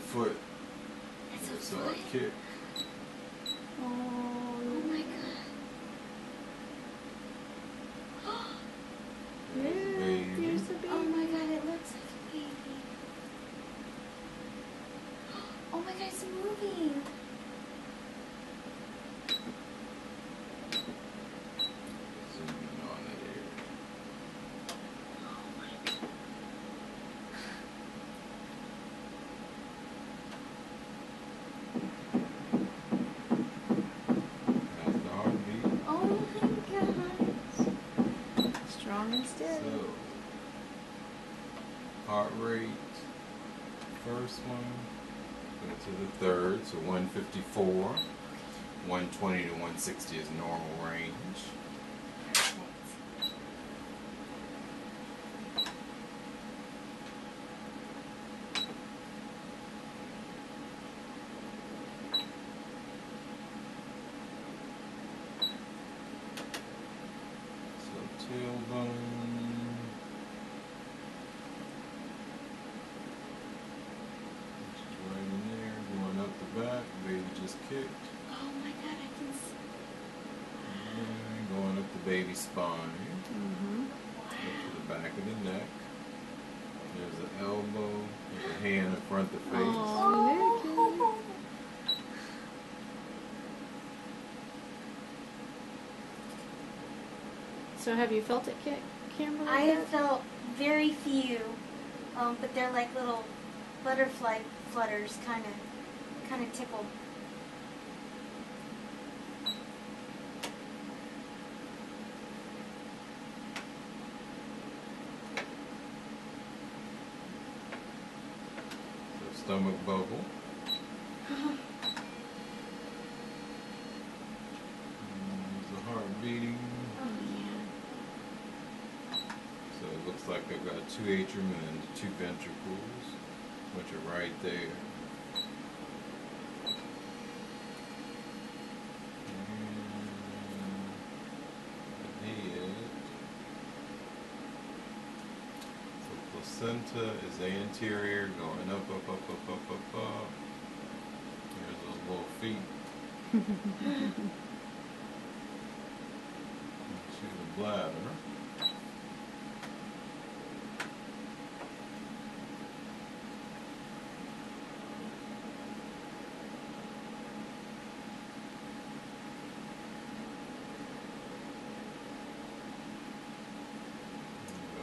foot. That's a So foot? I kick. Oh my god. There's a baby. There's a baby. Oh my god, it looks like a baby. Oh my god, it's moving. Zoom in on it here. Oh my god. That's the heartbeat. Oh my god. Strong and steady. So, heart rate, first one, go to the third, so 154. 120 to 160 is normal range. Perfect. So tailbone. Which is right in there, going up the back, baby just kicked. Oh my god, I can see. And going up the baby spine, Mm-hmm. up to the back of the neck. There's an elbow with a hand in front of the face. Oh, so have you felt it kick, Kimberly? I have felt very few, but they're like little butterfly flutters, kind of tickle. So stomach bubble. There's the heart beating. Oh yeah. So it looks like I've got two atrium and two ventricles, which are right there. And the head. So placenta is anterior, going up, up, up, up, up, up, up. Here's those little feet. To the bladder.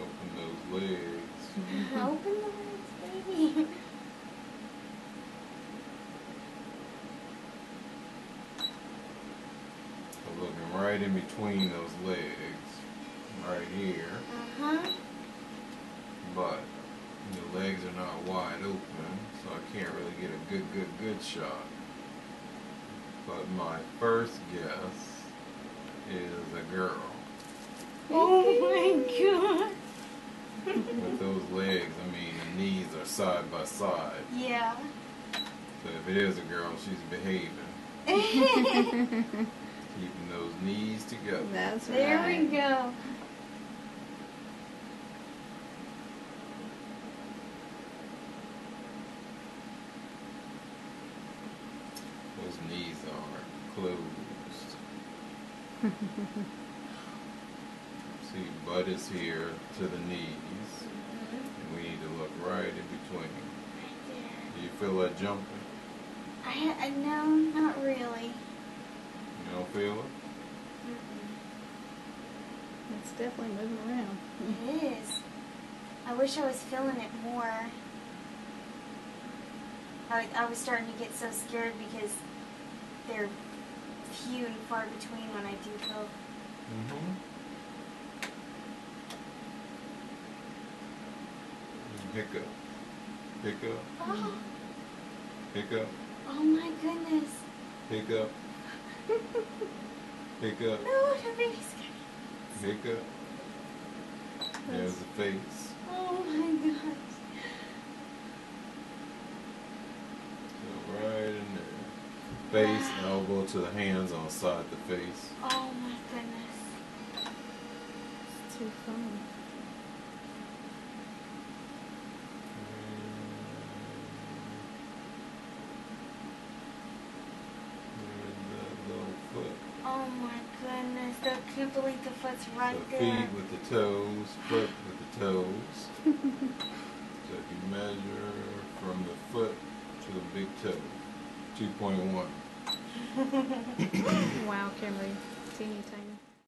Open those legs. Open the legs, baby. So looking right in between those legs, right here, Uh-huh. but the legs are not wide open, so I can't really get a good shot. But my first guess is a girl. Oh my god. With those legs, I mean, the knees are side by side. Yeah. So if it is a girl, she's behaving. Keeping those knees together. That's There right. we go. Those knees are closed. See, butt is here to the knees. And we need to look right in between. Do you feel that jumping? No, not really. You don't feel it? It's definitely moving around. It is. I wish I was feeling it more. I was starting to get so scared because they're few and far between when I do feel. Mm-hmm. Hiccup. Hiccup. Oh, Hiccup. oh my goodness. Hiccup. Hiccup. No, the baby's getting. Hiccup. There's the face. Oh my gosh. So right in there. Face, elbow to the hands on side the face. Oh my goodness. It's too fun. goodness, the Kubalita foot's right So there. feet with the toes, foot with the toes. So if you measure from the foot to the big toe, 2.1. Wow, Kimberly. Teeny tiny.